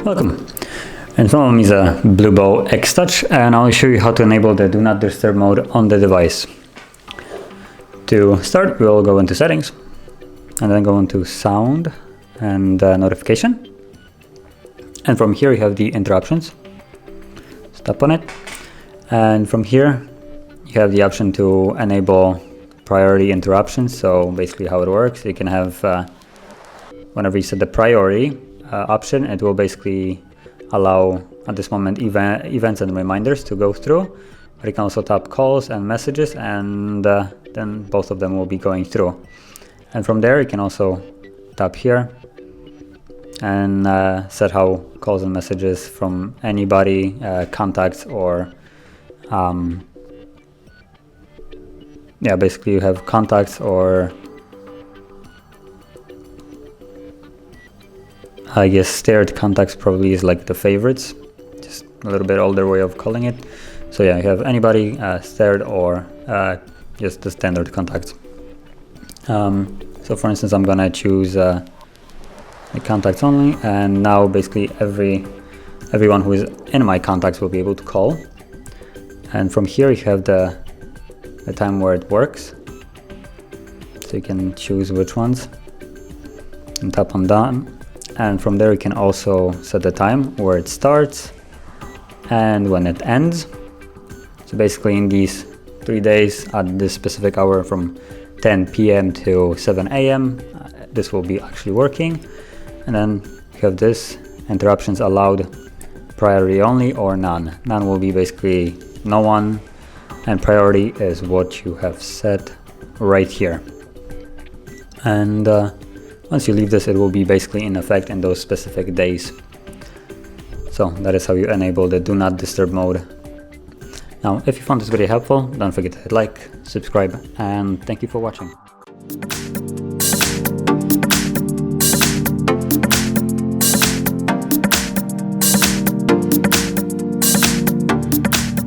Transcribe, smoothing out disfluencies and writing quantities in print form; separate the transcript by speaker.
Speaker 1: Welcome. In front of me is a BLUBOO Xtouch, and I'll show you how to enable the Do Not Disturb mode on the device. To start, we'll go into settings and then go into sound and notification. And from here you have the interruptions. Tap on it. And from here you have the option to enable priority interruptions. So basically how it works, you can have whenever you set the priority option, it will basically allow at this moment events and reminders to go through, but you can also tap calls and messages, and then both of them will be going through. And from there you can also tap here and set how calls and messages from anybody, contacts, or yeah, basically you have contacts, or I guess stared contacts probably is like the favorites, just a little bit older way of calling it. So yeah, you have anybody, stared, or just the standard contacts. So for instance, I'm gonna choose the contacts only, and now basically everyone who is in my contacts will be able to call. And from here you have the time where it works, so you can choose which ones and tap on done. And from there you can also set the time where it starts and when it ends. So basically in these 3 days at this specific hour from 10 p.m. to 7 a.m. This will be actually working. And then you have this interruptions allowed, priority only or none. None will be basically no one, and priority is what you have set right here. And once you leave this, it will be basically in effect in those specific days. So that is how you enable the Do Not Disturb mode. Now, if you found this video helpful, don't forget to hit like, subscribe, and thank you for watching.